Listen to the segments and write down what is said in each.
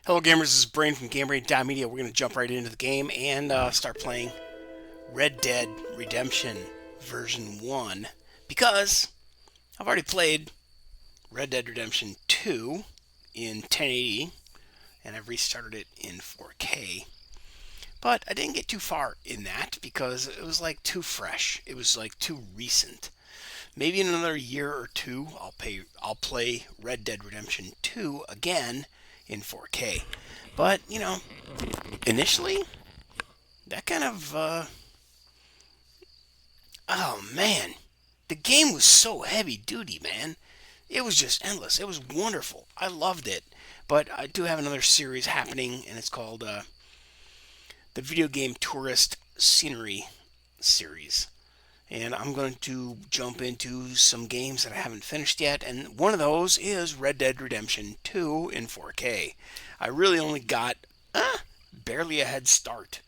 Hello gamers, this is Brain from GameBrain.media. We're going to jump right into the game and start playing Red Dead Redemption version 1 because I've already played Red Dead Redemption 2 in 1080 and I've restarted it in 4K. But I didn't get too far in that because it was like too fresh. It was like too recent. Maybe in another year or two I'll play Red Dead Redemption 2 again in 4K. But, you know, initially, that kind of, oh man, the game was so heavy duty, man. It was just endless. It was wonderful. I loved it. But I do have another series happening, and it's called the Video Game Tourist Scenery Series. And I'm going to jump into some games that I haven't finished yet, and one of those is Red Dead Redemption 2 in 4K. I really only got barely a head start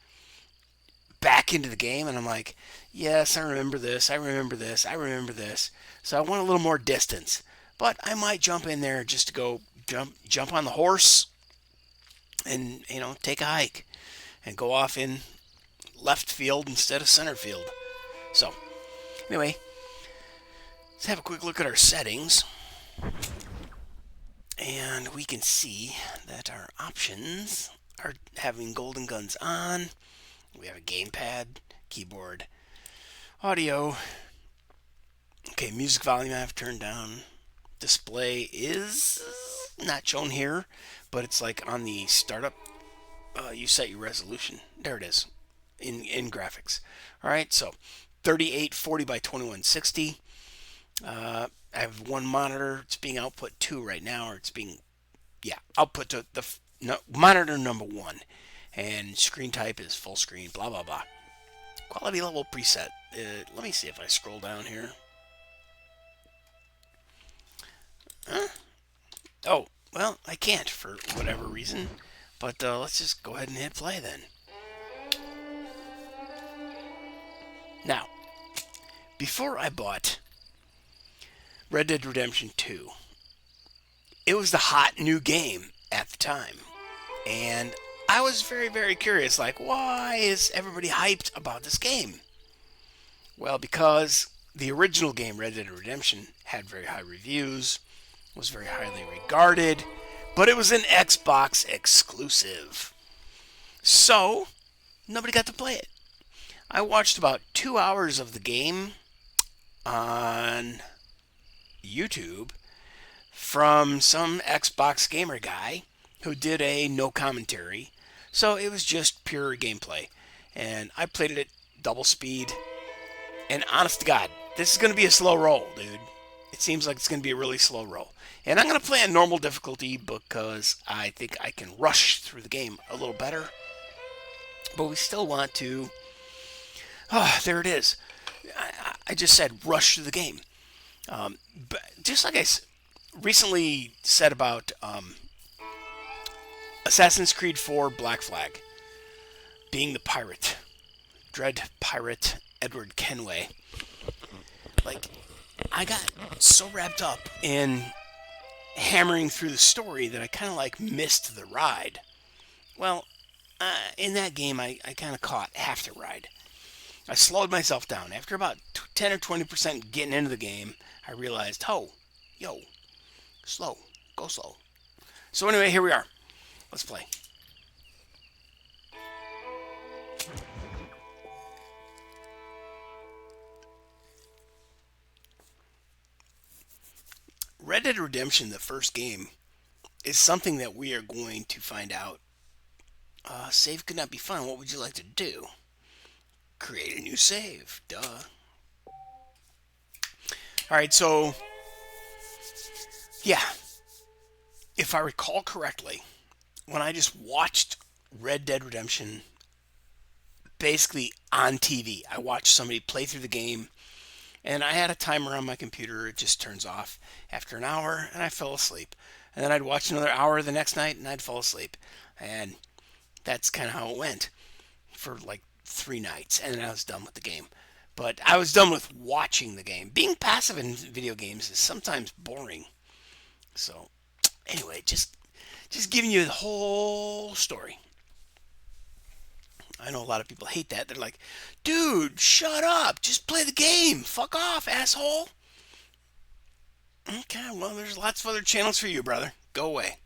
back into the game, and I'm like, yes, I remember this, I remember this, I remember this. So I want a little more distance, but I might jump in there just to go jump on the horse and, you know, take a hike and go off in left field instead of center field. So anyway, let's have a quick look at our settings. And we can see that our options are having golden guns on. We have a gamepad, keyboard, audio. Okay, music volume I have turned down. Display is not shown here, but it's like on the startup. You set your resolution. There it is in graphics. All right, so 3840 by 2160. I have one monitor. It's being output 2 right now, or it's being, output to monitor number 1. And screen type is full screen, blah, blah, blah. Quality level preset. Let me see if I scroll down here. Oh, well, I can't for whatever reason. But let's just go ahead and hit play then. Now, before I bought Red Dead Redemption 2, it was the hot new game at the time. And I was very, very curious, like, why is everybody hyped about this game? Well, because the original game, Red Dead Redemption, had very high reviews, was very highly regarded, but it was an Xbox exclusive. So, nobody got to play it. I watched about 2 hours of the game on YouTube from some Xbox gamer guy who did a no commentary. So it was just pure gameplay. And I played it at double speed. And honest to God, this is going to be a slow roll, dude. It seems like it's going to be a really slow roll. And I'm going to play on normal difficulty because I think I can rush through the game a little better. But we still want to... Oh, there it is. I just said rush through the game. But just like I recently said about Assassin's Creed 4 Black Flag, being the pirate, Dread Pirate Edward Kenway. Like, I got so wrapped up in hammering through the story that I kind of like missed the ride. Well, in that game, I kind of caught half the ride. I slowed myself down. After about 10 or 20% getting into the game, I realized, oh, yo, slow, go slow. So anyway, here we are. Let's play. Red Dead Redemption, the first game, is something that we are going to find out. Save could not be fun. What would you like to do? Create a new save. Duh. Alright, so... yeah. If I recall correctly, when I just watched Red Dead Redemption basically on TV, I watched somebody play through the game, and I had a timer on my computer. It just turns off after an hour, and I fell asleep. And then I'd watch another hour the next night, and I'd fall asleep. And that's kind of how it went for like 3 nights, and then I was done with the game. But I was done with watching the game. Being passive in video games is sometimes boring. So, anyway, just Just giving you the whole story. I know a lot of people hate that. They're like, dude, shut up. Just play the game. Fuck off, asshole. Okay, well, there's lots of other channels for you, brother. Go away.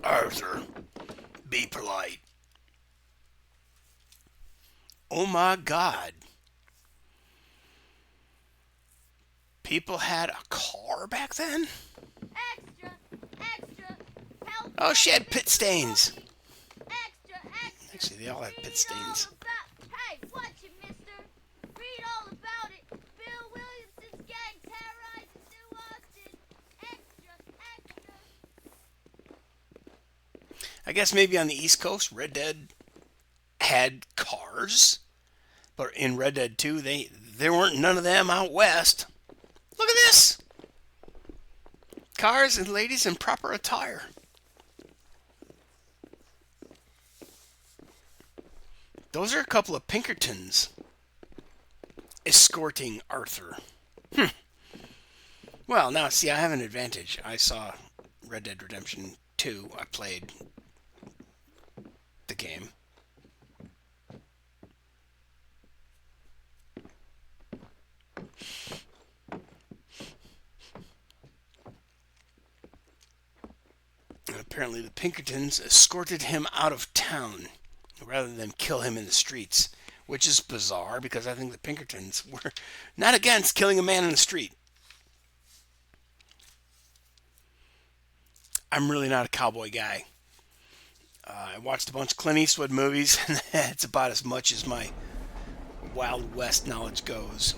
Arthur, be polite. Oh my God. People had a car back then? Extra, extra, help. Oh, she had pit stains. Extra, extra. Actually, they all have pit Read stains. all about. Hey, watch it, mister. Read all about it. Bill Williamson's gang terrorizes New Austin. Extra, extra. I guess maybe on the East Coast, Red Dead had cars. But in Red Dead 2, there weren't none of them out west. Look at this. Cars and ladies in proper attire. Those are a couple of Pinkertons escorting Arthur. Well, now, see, I have an advantage. I saw Red Dead Redemption 2. I played the game. And apparently the Pinkertons escorted him out of town rather than kill him in the streets, which is bizarre because I think the Pinkertons were not against killing a man in the street. I'm really not a cowboy guy. I watched a bunch of Clint Eastwood movies, and that's about as much as my Wild West knowledge goes.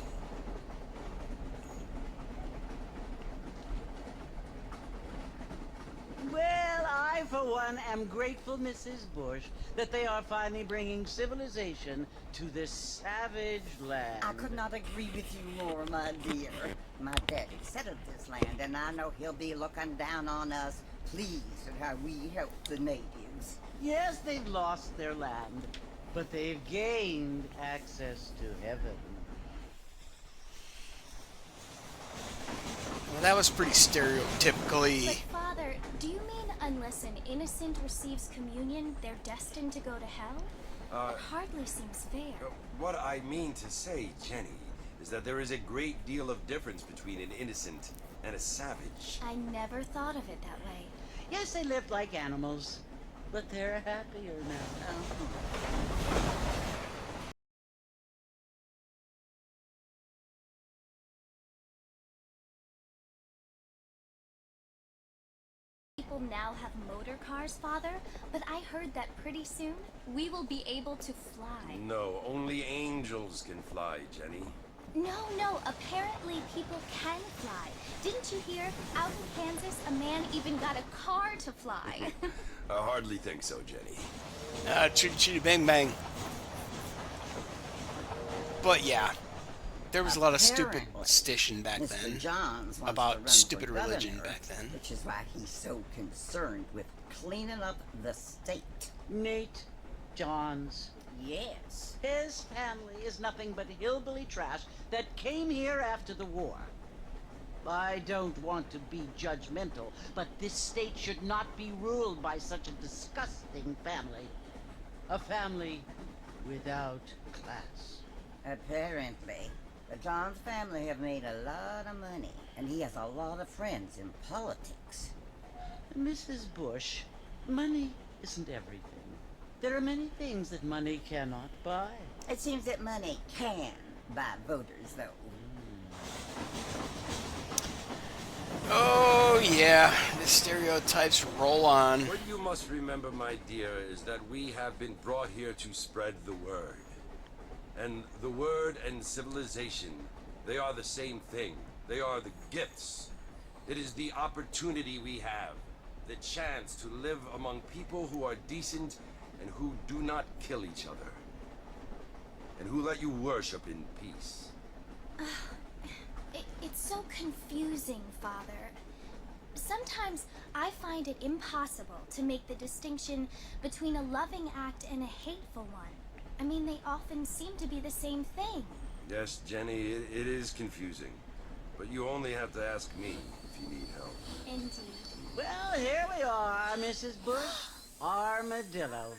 Well, I, for one, am grateful, Mrs. Bush, that they are finally bringing civilization to this savage land. I could not agree with you more, my dear. My daddy settled this land, and I know he'll be looking down on us, pleased at how we help the natives. Yes, they've lost their land, but they've gained access to heaven. Well, that was pretty stereotypically. But Father, do you mean unless an innocent receives communion, they're destined to go to hell? It hardly seems fair. What I mean to say, Jenny, is that there is a great deal of difference between an innocent and a savage. I never thought of it that way. Yes, they lived like animals, but they're happier now. People now have motor cars, Father, but I heard that pretty soon we will be able to fly. No, only angels can fly, Jenny. No, apparently people can fly. Didn't you hear? Out in Kansas, a man even got a car to fly. I hardly think so, Jenny. Chitty chitty bang bang. But yeah, there was a lot of stupid Apparently, stition back Mr. then Johns wants to about run stupid for religion governor, back then. which is why he's so concerned with cleaning up the state. Nate Johns. Yes. His family is nothing but hillbilly trash that came here after the war. I don't want to be judgmental, but this state should not be ruled by such a disgusting family. A family without class. Apparently, the Johns family have made a lot of money, and he has a lot of friends in politics. Mrs. Bush, money isn't everything. There are many things that money cannot buy. It seems that money can buy voters, though. Oh yeah, the stereotypes roll on. What you must remember, my dear, is that we have been brought here to spread the word. And the word and civilization, they are the same thing. They are the gifts. It is the opportunity we have, the chance to live among people who are decent and who do not kill each other. And who let you worship in peace. It's so confusing, Father. Sometimes I find it impossible to make the distinction between a loving act and a hateful one. I mean, they often seem to be the same thing. Yes, Jenny, it is confusing. But you only have to ask me if you need help. Indeed. Well, here we are, Mrs. Bush. Armadillo.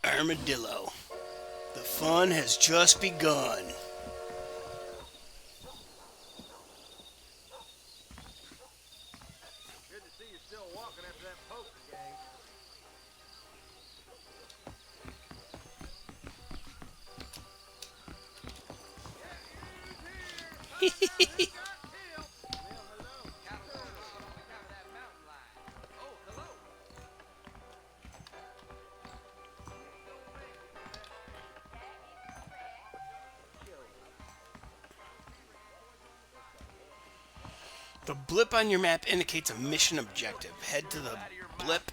Armadillo. The fun has just begun. Good to see you still walking after that poker game. The blip on your map indicates a mission objective. Head to the blip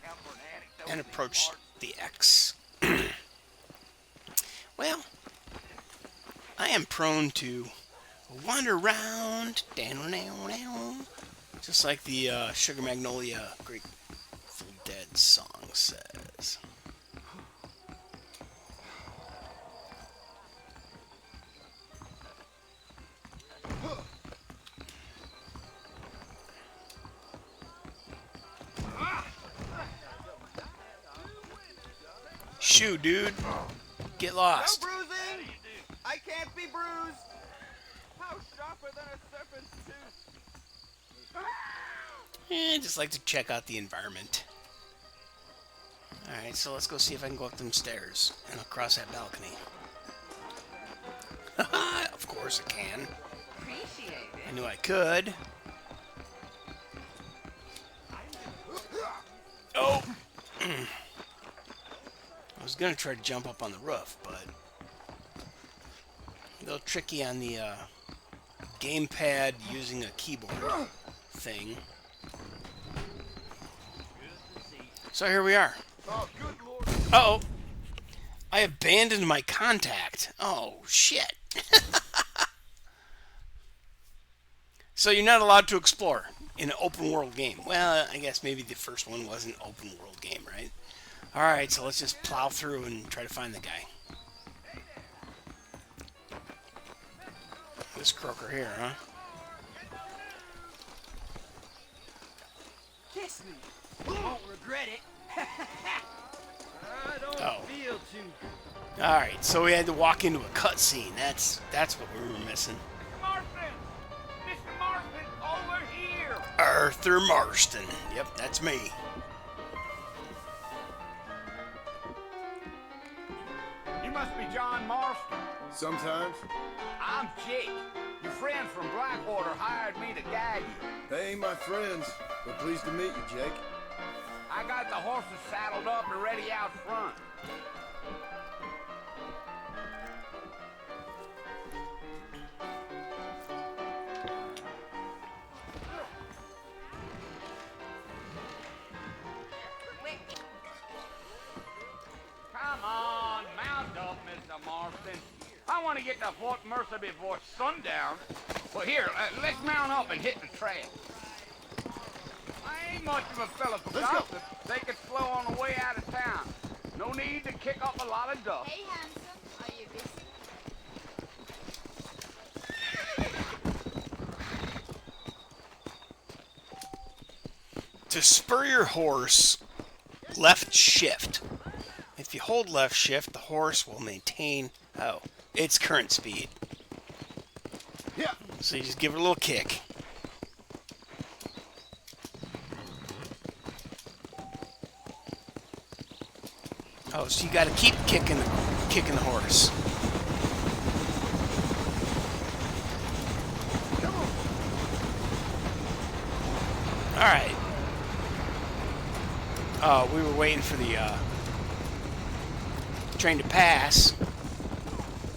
and approach the X. Well, I am prone to wander around, just like the Sugar Magnolia Grateful Dead song says. Shoo, dude. Get lost. No bruising! I can't be bruised! How sharper than a serpent's tooth! Just like to check out the environment. Alright, so let's go see if I can go up them stairs and across that balcony. Of course I can. I knew I could. Oh! I was gonna try to jump up on the roof, but a little tricky on the gamepad using a keyboard thing. So here we are. Oh, good lord. Uh-oh. I abandoned my contact. Oh, shit. So you're not allowed to explore in an open world game. Well, I guess maybe the first one was an open world game, right? Alright, so let's just plow through and try to find the guy. This croaker here, huh? Kiss me. You won't regret it. I don't feel too good. Alright, so we had to walk into a cutscene. That's what we were missing. Marston! Mr. Marston, over here! Arthur Marston. Yep, that's me. You must be John Marston. Sometimes. I'm Jake. Your friend from Blackwater hired me to guide you. They ain't my friends, but pleased to meet you, Jake. I got the horses saddled up and ready out front. Come on, mount up, Mr. Marston. I want to get to Fort Mercer before sundown. Well, here, let's mount up and hit the trail. I ain't much of a fella for gossip. Take it slow on the way out of town. No need to kick up a lot of dust. Hey, handsome, are you busy? To spur your horse, left shift. If you hold left shift, the horse will maintain, its current speed. Yeah. So you just give it a little kick. Oh, so you got to keep kicking the horse. Come on. All right. We were waiting for the train to pass.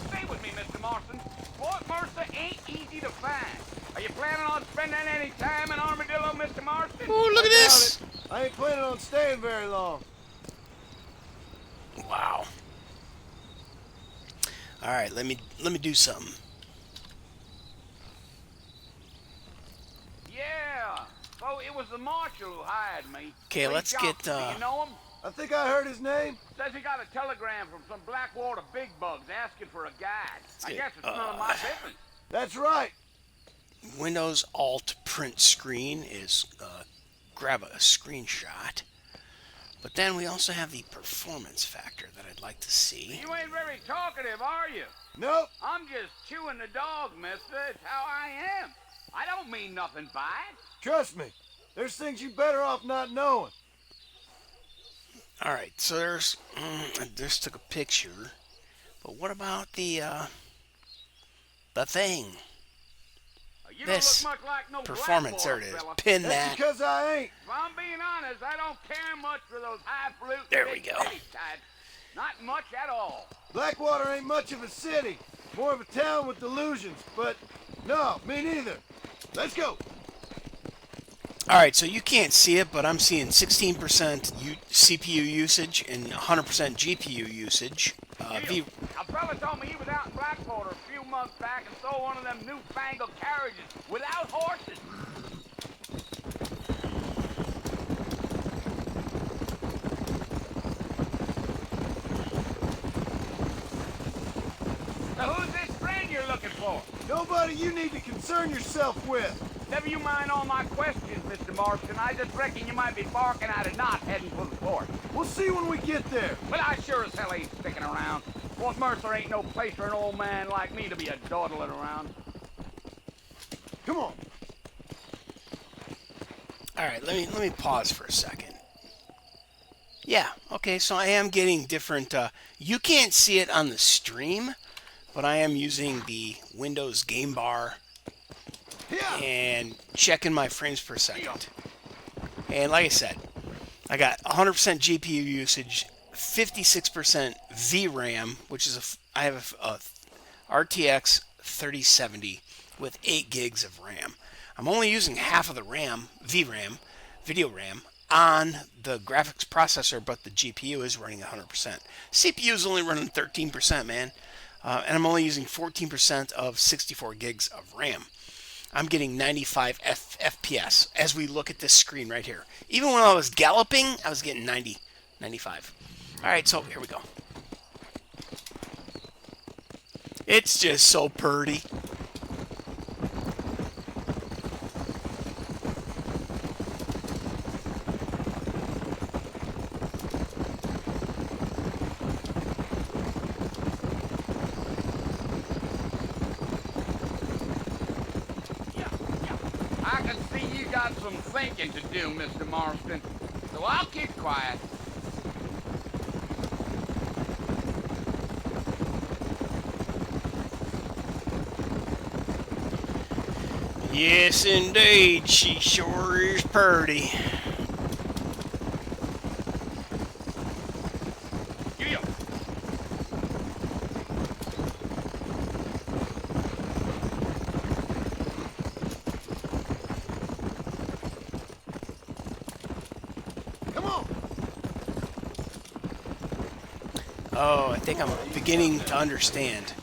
Stay with me, Mr. Marston. Fort Mercer ain't easy to find. Are you planning on spending any time in Armadillo, Mr. Marston? Ooh, look at this! I ain't planning on staying very long. Wow. All right, let me do something. it was the marshal who hired me. Okay, Lee let's Johnson, get, do you know him? I think I heard his name. Says he got a telegram from some Blackwater big bugs asking for a guide. I get, guess it's none of my business. That's right. Windows Alt print screen is grab a screenshot. But then we also have the performance factor that I'd like to see. You ain't very talkative, are you? Nope. I'm just chewing the dog, mister. It's how I am. I don't mean nothing by it. Trust me. There's things you better off not knowing. All right, so I just took a picture. But what about the thing? You This don't look much like no performance, there Blackwater it is. fella. Pin That's that. because I ain't. If I'm being honest, I don't care much for those highfalutin There we big go. city types. Not much at all. Blackwater ain't much of a city. More of a town with delusions. But no, me neither. Let's go. All right, so you can't see it, but I'm seeing 16% CPU usage and 100% GPU usage. A fella told me he was out in Blackwater a few months back and saw one of them newfangled carriages without horses. So who's this friend you're looking for? Nobody you need to concern yourself with. Never you mind all my questions, Mr. Marston. I just reckon you might be barking at a knot heading for the fort. We'll see when we get there. But I sure as hell ain't sticking around. Fort Mercer ain't no place for an old man like me to be a dawdling around. Come on. All right, let me pause for a second. Yeah, okay, so I am getting different. You can't see it on the stream, but I am using the Windows game bar and checking my frames per second. And like I said, I got 100% GPU usage, 56% VRAM, which is I have a RTX 3070 with 8 gigs of RAM. I'm only using half of the VRAM, video RAM, on the graphics processor, but the GPU is running 100%. CPU is only running 13%, man. And I'm only using 14% of 64 gigs of RAM. I'm getting 95 FPS as we look at this screen right here. Even when I was galloping, I was getting 90, 95. All right, so here we go. It's just so pretty. I can see you got some thinking to do, Mr. Marston. So I'll keep quiet. Yes, indeed, she sure is pretty. Yeah. Come on. Oh, I think I'm beginning to understand.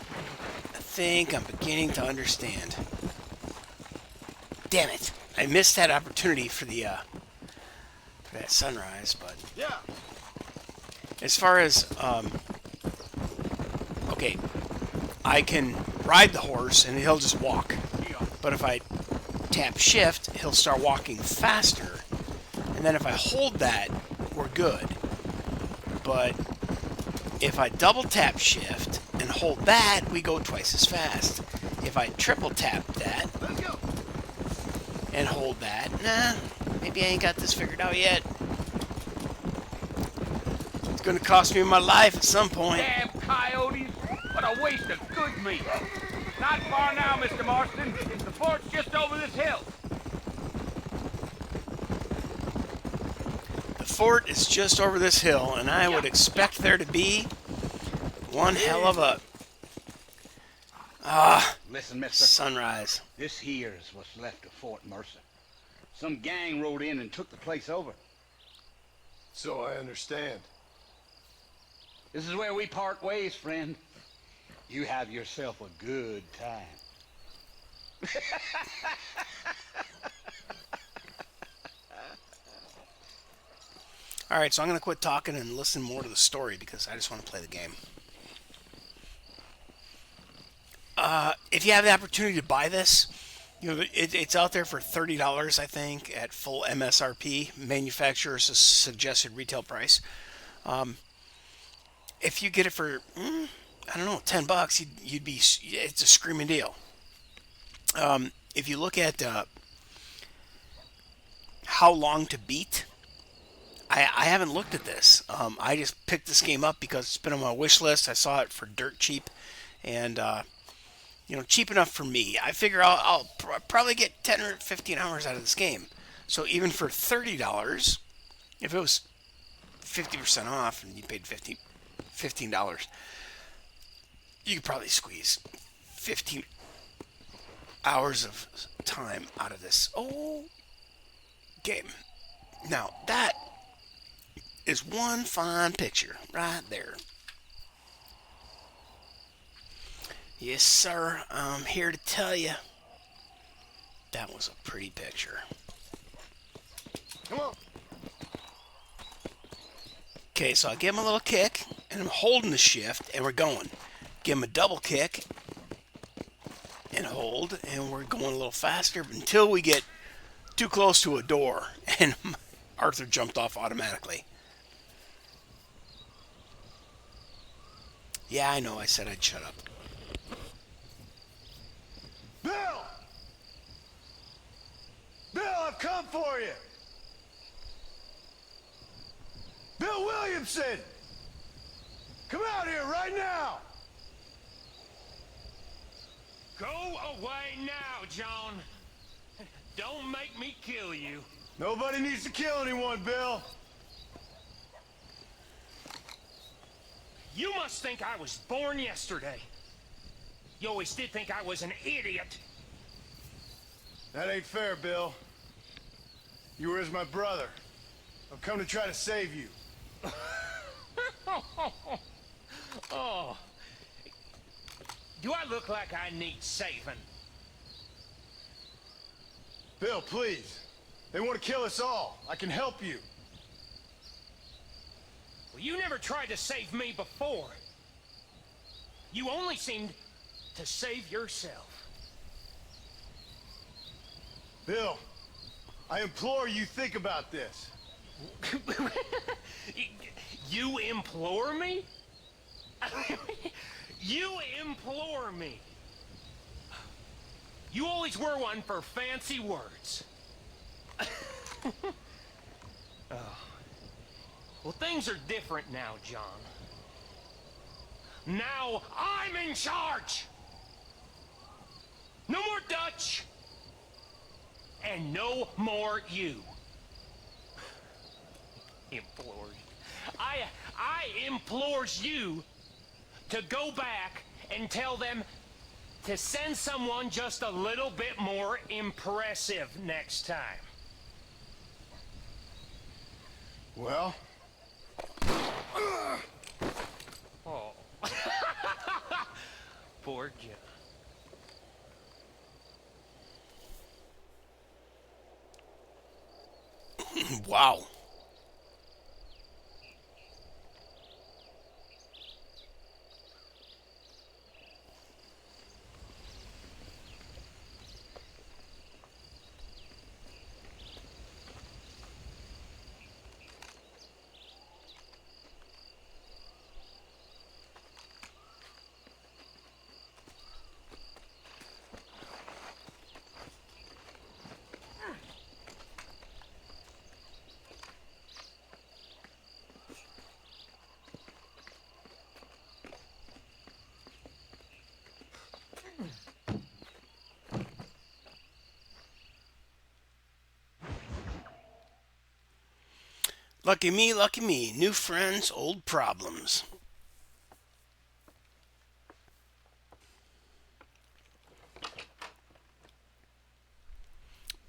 Damn it. I missed that opportunity for the for that sunrise, but Yeah. as far as okay, I can ride the horse and he'll just walk. But if I tap shift, he'll start walking faster. And then if I hold that, we're good. But if I double tap shift and hold that, we go twice as fast. If I triple tap that Let's go. and hold that, nah, maybe I ain't got this figured out yet. It's gonna cost me my life at some point. Damn coyotes! What a waste of good meat. Not far now, Mr. Marston. The fort's just over this hill. The fort is just over this hill, and I would expect there to be one hell of a Listen, mister. sunrise. This here is what's left of Fort Mercer. Some gang rode in and took the place over. So I understand. This is where we part ways, friend. You have yourself a good time. Alright, so I'm going to quit talking and listen more to the story because I just want to play the game. If you have the opportunity to buy this, it's out there for $30, I think, at full MSRP, manufacturer's suggested retail price. If you get it for, I don't know, $10, you'd be, it's a screaming deal. If you look at how long to beat, I haven't looked at this. I just picked this game up because it's been on my wish list. I saw it for dirt cheap, and cheap enough for me. I figure I'll probably get 10 or 15 hours out of this game. So even for $30, if it was 50% off and you paid $15, you could probably squeeze 15 hours of time out of this game. Now, that is one fine picture right there. Yes, sir. I'm here to tell you that was a pretty picture. Come on. Okay, so I give him a little kick, and I'm holding the shift, and we're going. Give him a double kick, and hold, and we're going a little faster until we get too close to a door, and Arthur jumped off automatically. Yeah, I know, I said I'd shut up. Bill! Bill, I've come for you! Bill Williamson! Come out here right now! Go away now, John. Don't make me kill you. Nobody needs to kill anyone, Bill. You must think I was born yesterday. You always did think I was an idiot. That ain't fair, Bill. You were as my brother. I've come to try to save you. Oh. Do I look like I need saving? Bill, please. They want to kill us all. I can help you. Well, you never tried to save me before. You only seemed to save yourself. Bill, I implore you think about this. You implore me? You implore me. You always were one for fancy words. Oh. Well, things are different now, John. Now I'm in charge. No more Dutch. And no more you. Implores. I implores you to go back and tell them to send someone just a little bit more impressive next time. Well? Oh. Poor John. Wow. Lucky me, new friends, old problems.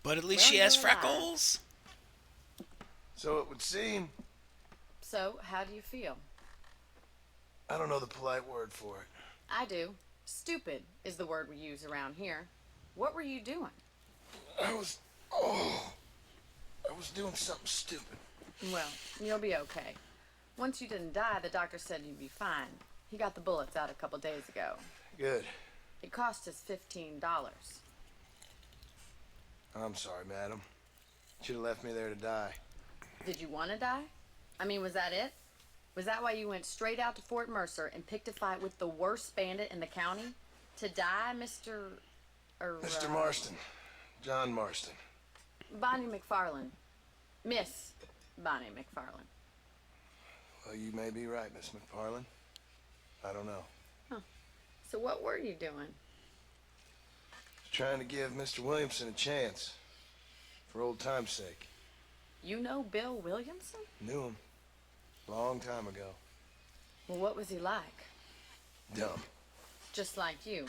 But at least Well, she has you're alive. freckles. So it would seem. So, how do you feel? I don't know the polite word for it. I do. Stupid is the word we use around here. What were you doing? I was doing something stupid. Well, you'll be okay. Once you didn't die, the doctor said you'd be fine. He got the bullets out a couple days ago. Good. It cost us $15. I'm sorry, madam. Should have left me there to die. Did you want to die? I mean, was that it? Was that why you went straight out to Fort Mercer and picked a fight with the worst bandit in the county? To die, Mr. Mr. Marston. John Marston. Bonnie McFarlane. Miss Bonnie McFarlane. Well, you may be right, Miss McFarlane. I don't know. So what were you doing? Trying to give Mr. Williamson a chance. For old time's sake. You know Bill Williamson? Knew him. Long time ago. Well, what was he like? Dumb. Just like you.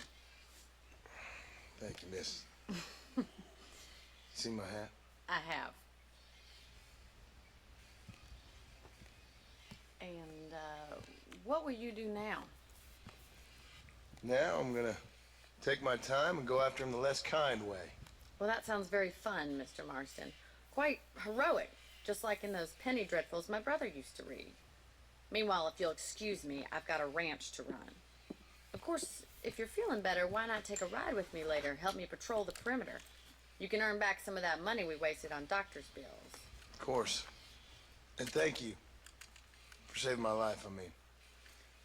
Thank you, miss. See my hat? I have. And, what will you do now? Now I'm gonna take my time and go after him the less kind way. Well, that sounds very fun, Mr. Marston. Quite heroic, just like in those penny dreadfuls my brother used to read. Meanwhile, if you'll excuse me, I've got a ranch to run. Of course, if you're feeling better, why not take a ride with me later? Help me patrol the perimeter. You can earn back some of that money we wasted on doctor's bills. Of course. And thank you for saving my life, I mean.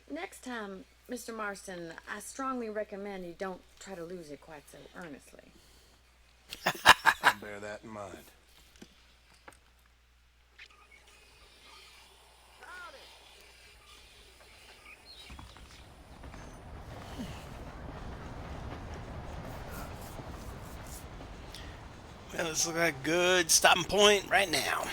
Next time, Mr. Marston, I strongly recommend you don't try to lose it quite so earnestly. I'll bear that in mind. Well, this looks like a good stopping point right now.